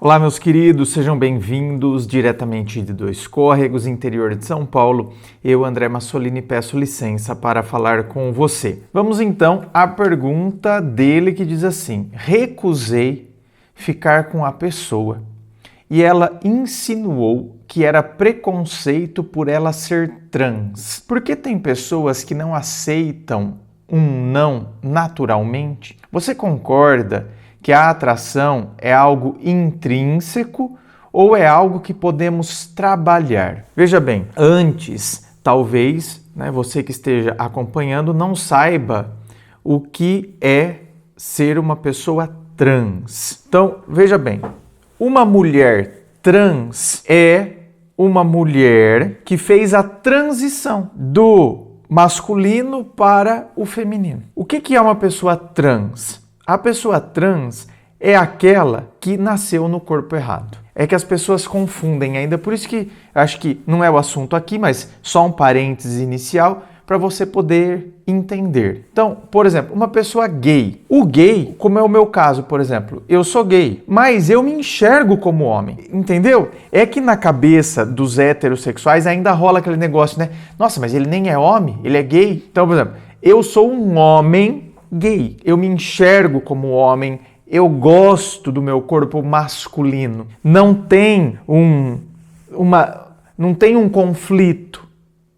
Olá, meus queridos, sejam bem-vindos diretamente de Dois Córregos, interior de São Paulo. Eu, André Massolini, peço licença para falar com você. Vamos então à pergunta dele que diz assim: recusei ficar com a pessoa e ela insinuou que era preconceito por ela ser trans. Por que tem pessoas que não aceitam um não naturalmente? Você concorda que a atração é algo intrínseco ou é algo que podemos trabalhar? Veja bem, antes, talvez, você que esteja acompanhando não saiba o que é ser uma pessoa trans. Então, veja bem, uma mulher trans é uma mulher que fez a transição do masculino para o feminino. O que é uma pessoa trans? A pessoa trans é aquela que nasceu no corpo errado. É que as pessoas confundem ainda, por isso que acho que não é o assunto aqui, mas só um parênteses inicial para você poder entender. Então, por exemplo, uma pessoa gay. O gay, como é o meu caso, por exemplo, eu sou gay, mas eu me enxergo como homem, entendeu? É que na cabeça dos heterossexuais ainda rola aquele negócio, né? Nossa, mas ele nem é homem, ele é gay. Então, por exemplo, eu sou um homem gay, eu me enxergo como homem, eu gosto do meu corpo masculino. Não tem um conflito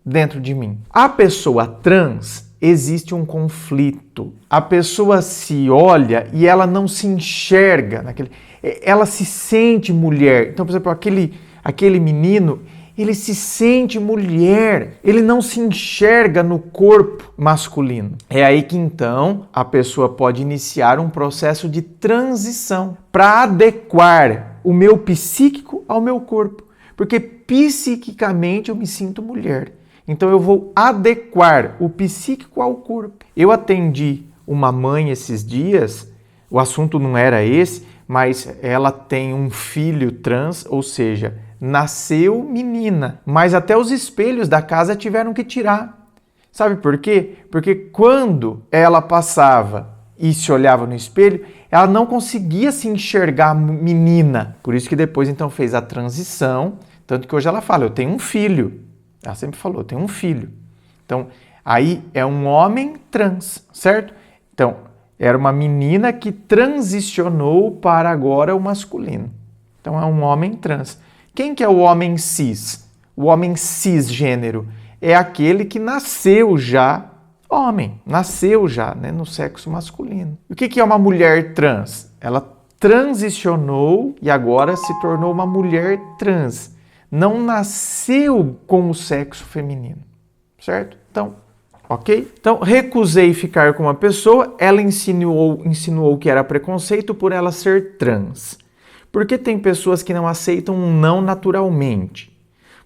dentro de mim. A pessoa trans, existe um conflito. A pessoa se olha e ela não se enxerga ela se sente mulher. Então, por exemplo, aquele menino, ele se sente mulher, ele não se enxerga no corpo masculino. É aí que então a pessoa pode iniciar um processo de transição para adequar o meu psíquico ao meu corpo, porque psiquicamente eu me sinto mulher. Então eu vou adequar o psíquico ao corpo. Eu atendi uma mãe esses dias, o assunto não era esse, mas ela tem um filho trans, ou seja, nasceu menina, mas até os espelhos da casa tiveram que tirar. Sabe por quê? Porque quando ela passava e se olhava no espelho, ela não conseguia se enxergar menina. Por isso que depois então fez a transição, tanto que hoje ela fala, eu tenho um filho. Ela sempre falou, eu tenho um filho. Então, aí é um homem trans, certo? Então, era uma menina que transicionou para agora o masculino. Então, é um homem trans. Quem que é o homem cis? O homem cisgênero é aquele que nasceu já homem, nasceu já no sexo masculino. E o que é uma mulher trans? Ela transicionou e agora se tornou uma mulher trans. Não nasceu com o sexo feminino, certo? Então, ok? Então, recusei ficar com uma pessoa, ela insinuou que era preconceito por ela ser trans. Por que tem pessoas que não aceitam um não naturalmente?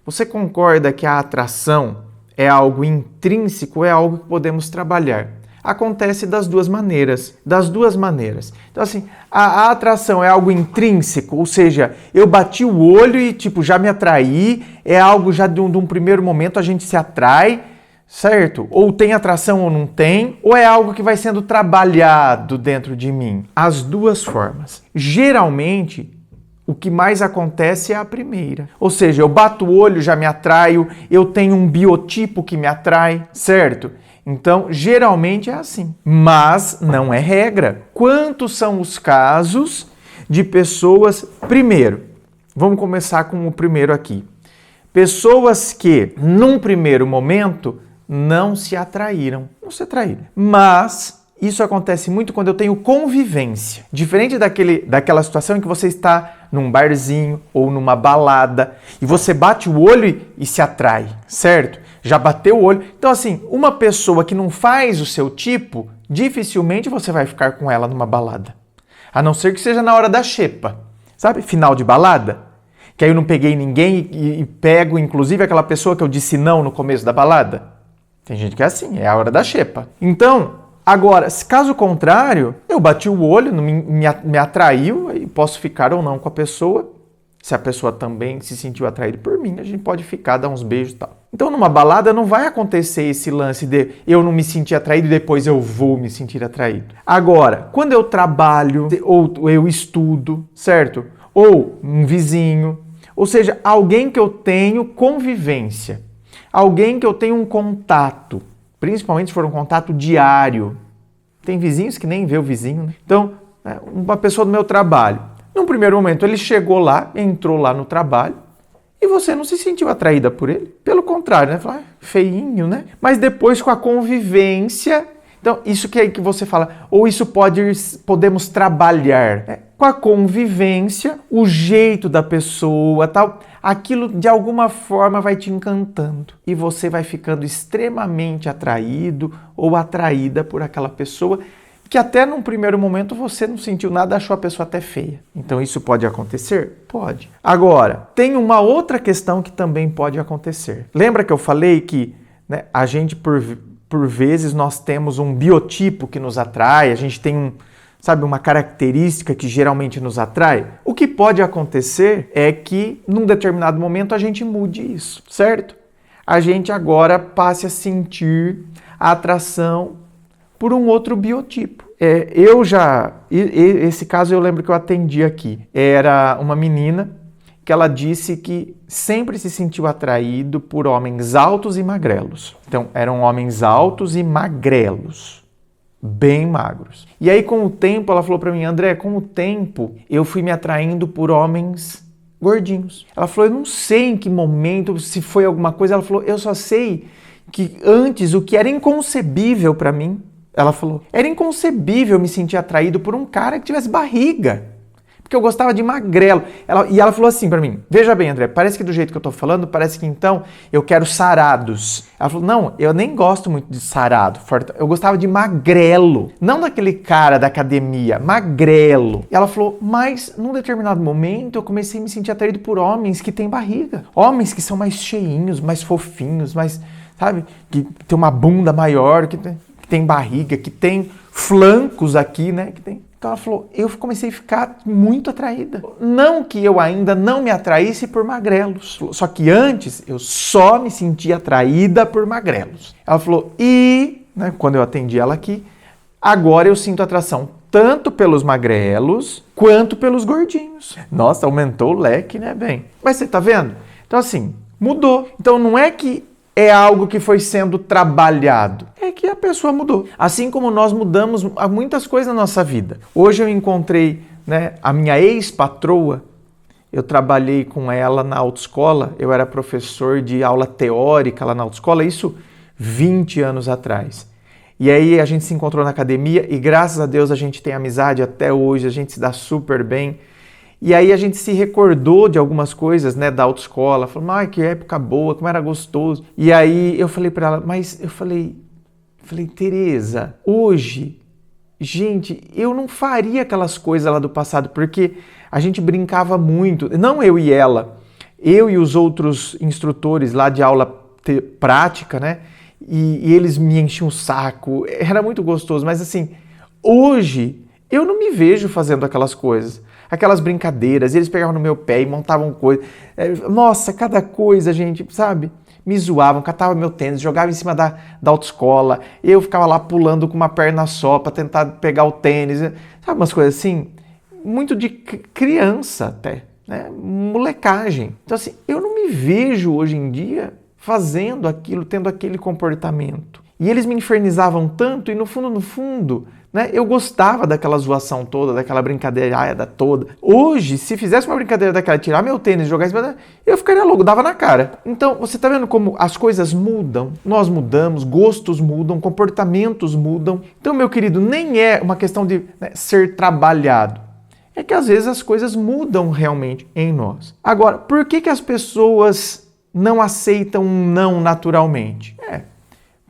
Você concorda que a atração é algo intrínseco, é algo que podemos trabalhar? Acontece das duas maneiras. Então, assim, a atração é algo intrínseco, ou seja, eu bati o olho e, já me atraí, é algo já de um primeiro momento a gente se atrai, certo? Ou tem atração ou não tem, ou é algo que vai sendo trabalhado dentro de mim? As duas formas. Geralmente, o que mais acontece é a primeira. Ou seja, eu bato o olho, já me atraio, eu tenho um biotipo que me atrai, certo? Então, geralmente é assim, mas não é regra. Quantos são os casos de pessoas... Primeiro, vamos começar com o primeiro aqui. Pessoas que, num primeiro momento, não se atraíram. Mas isso acontece muito quando eu tenho convivência. Diferente daquela situação em que você está num barzinho ou numa balada e você bate o olho e se atrai, certo? Já bateu o olho. Então, assim, uma pessoa que não faz o seu tipo, dificilmente você vai ficar com ela numa balada. A não ser que seja na hora da xepa. Sabe? Final de balada. Que aí eu não peguei ninguém e pego, inclusive, aquela pessoa que eu disse não no começo da balada. Tem gente que é assim, é a hora da xepa. Então, agora, caso contrário, eu bati o olho, me atraiu, e posso ficar ou não com a pessoa. Se a pessoa também se sentiu atraída por mim, a gente pode ficar, dar uns beijos e tal. Então, numa balada não vai acontecer esse lance de eu não me sentir atraído e depois eu vou me sentir atraído. Agora, quando eu trabalho ou eu estudo, certo? ou um vizinho, ou seja, alguém que eu tenho convivência, alguém que eu tenho um contato, principalmente se for um contato diário. Tem vizinhos que nem vê o vizinho, né? Então, uma pessoa do meu trabalho, num primeiro momento ele chegou lá, entrou lá no trabalho, e você não se sentiu atraída por ele. Pelo contrário, né? Falou, feinho, né? Mas depois com a convivência, então isso que é que você fala, ou isso podemos trabalhar, né? Com a convivência, o jeito da pessoa, tal, aquilo de alguma forma vai te encantando e você vai ficando extremamente atraído ou atraída por aquela pessoa que até num primeiro momento você não sentiu nada, achou a pessoa até feia. Então isso pode acontecer? Pode. Agora, tem uma outra questão que também pode acontecer. Lembra que eu falei que, né, a gente, por vezes, nós temos um biotipo que nos atrai, a gente tem uma característica que geralmente nos atrai? O que pode acontecer é que, num determinado momento, a gente mude isso, certo? A gente agora passe a sentir a atração por um outro biotipo. Esse caso eu lembro que eu atendi aqui. Era uma menina que ela disse que sempre se sentiu atraído por homens altos e magrelos. Então, eram homens altos e magrelos, bem magros. E aí, com o tempo, ela falou para mim, André, com o tempo, eu fui me atraindo por homens gordinhos. Ela falou, eu não sei em que momento, se foi alguma coisa, ela falou, eu só sei que antes o que era inconcebível para mim, ela falou, era inconcebível me sentir atraído por um cara que tivesse barriga, porque eu gostava de magrelo. Ela falou assim pra mim, veja bem, André, parece que do jeito que eu tô falando, parece que então eu quero sarados. Ela falou, não, eu nem gosto muito de sarado, eu gostava de magrelo, não daquele cara da academia, magrelo. E ela falou, mas num determinado momento eu comecei a me sentir atraído por homens que têm barriga, homens que são mais cheinhos, mais fofinhos, mais, sabe, que tem uma bunda maior, que tem barriga, que tem flancos aqui, né? Então ela falou, eu comecei a ficar muito atraída. Não que eu ainda não me atraísse por magrelos, só que antes eu só me sentia atraída por magrelos. Ela falou, né, quando eu atendi ela aqui, agora eu sinto atração tanto pelos magrelos quanto pelos gordinhos. Nossa, aumentou o leque, né, bem? Mas você tá vendo? Então assim, mudou. Então não é que é algo que foi sendo trabalhado. É que a pessoa mudou. Assim como nós mudamos muitas coisas na nossa vida. Hoje eu encontrei, né, a minha ex-patroa. Eu trabalhei com ela na autoescola. Eu era professor de aula teórica lá na autoescola. Isso 20 anos atrás. E aí a gente se encontrou na academia e graças a Deus a gente tem amizade até hoje. A gente se dá super bem. E aí a gente se recordou de algumas coisas, né, da autoescola, falou, ai, que época boa, como era gostoso. E aí eu falei para ela, mas eu falei, Tereza, hoje, gente, eu não faria aquelas coisas lá do passado, porque a gente brincava muito, não eu e ela, eu e os outros instrutores lá de aula prática, né, e eles me enchiam o saco, era muito gostoso, mas assim, hoje eu não me vejo fazendo aquelas coisas. Aquelas brincadeiras, eles pegavam no meu pé e montavam coisas. Nossa, cada coisa, gente, sabe? Me zoavam, catavam meu tênis, jogavam em cima da autoescola. Eu ficava lá pulando com uma perna só para tentar pegar o tênis. Sabe umas coisas assim? Muito de criança até, né? Molecagem. Então assim, eu não me vejo hoje em dia fazendo aquilo, tendo aquele comportamento. E eles me infernizavam tanto e no fundo, né, eu gostava daquela zoação toda, daquela brincadeira toda. Hoje, se fizesse uma brincadeira daquela, tirar meu tênis e jogar em cima, eu ficaria louco, dava na cara. Então, você tá vendo como as coisas mudam? Nós mudamos, gostos mudam, comportamentos mudam. Então, meu querido, nem é uma questão de, né, ser trabalhado. É que às vezes as coisas mudam realmente em nós. Agora, por que as pessoas não aceitam um não naturalmente?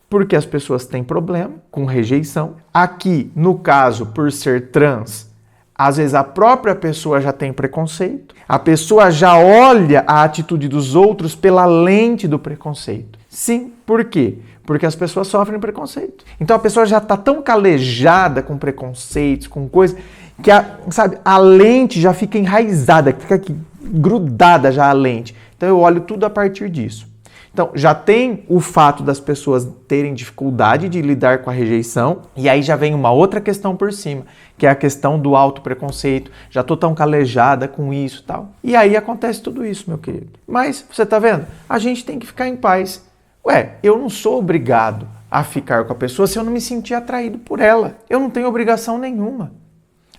Porque as pessoas têm problema com rejeição. Aqui, no caso, por ser trans, às vezes a própria pessoa já tem preconceito. A pessoa já olha a atitude dos outros pela lente do preconceito. Sim, por quê? Porque as pessoas sofrem preconceito. Então a pessoa já está tão calejada com preconceitos, com coisas, que a lente já fica enraizada, fica aqui, grudada já a lente. Então eu olho tudo a partir disso. Então, já tem o fato das pessoas terem dificuldade de lidar com a rejeição, e aí já vem uma outra questão por cima, que é a questão do autopreconceito. Já tô tão calejada com isso e tal. E aí acontece tudo isso, meu querido. Mas, você tá vendo? A gente tem que ficar em paz. Ué, eu não sou obrigado a ficar com a pessoa se eu não me sentir atraído por ela. Eu não tenho obrigação nenhuma.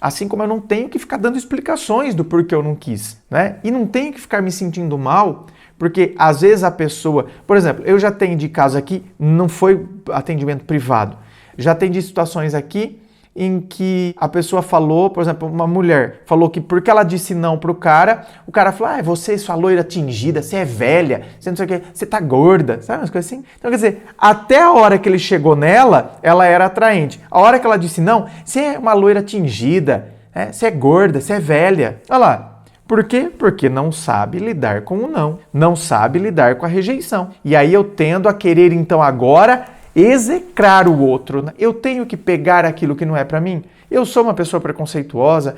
Assim como eu não tenho que ficar dando explicações do porquê eu não quis, né? E não tenho que ficar me sentindo mal, porque às vezes a pessoa... Por exemplo, eu já atendi casos aqui, não foi atendimento privado, já atendi situações aqui em que a pessoa falou, por exemplo, uma mulher falou que porque ela disse não pro cara, o cara falou, você, sua loira tingida, você é velha, você não sei o que, você tá gorda, sabe umas coisas assim? Então, quer dizer, até a hora que ele chegou nela, ela era atraente. A hora que ela disse não, você é uma loira tingida, você é gorda, você é velha. Olha lá. Por quê? Porque não sabe lidar com o não, não sabe lidar com a rejeição. E aí eu tendo a querer, então, agora execrar o outro. Eu tenho que pegar aquilo que não é para mim. Eu sou uma pessoa preconceituosa,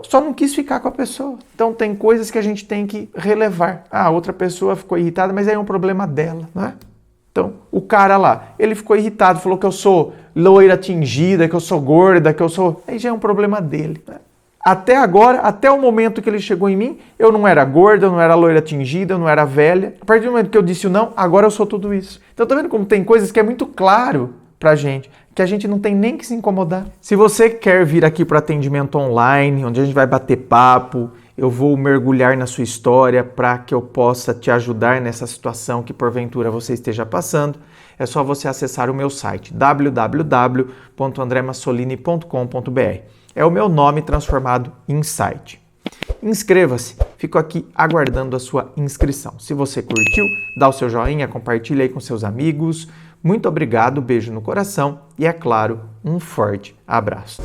só não quis ficar com a pessoa. Então tem coisas que a gente tem que relevar. A outra pessoa ficou irritada, mas aí é um problema dela, né? Então, o cara lá, ele ficou irritado, falou que eu sou loira tingida, que eu sou gorda, que eu sou... Aí já é um problema dele, né? Até agora, até o momento que ele chegou em mim, eu não era gorda, eu não era loira tingida, eu não era velha. A partir do momento que eu disse o não, agora eu sou tudo isso. Então tá vendo como tem coisas que é muito claro pra gente, que a gente não tem nem que se incomodar. Se você quer vir aqui para atendimento online, onde a gente vai bater papo, eu vou mergulhar na sua história para que eu possa te ajudar nessa situação que porventura você esteja passando, é só você acessar o meu site www.andremassolini.com.br. É o meu nome transformado em site. Inscreva-se, fico aqui aguardando a sua inscrição. Se você curtiu, dá o seu joinha, compartilha aí com seus amigos. Muito obrigado, beijo no coração e, é claro, um forte abraço.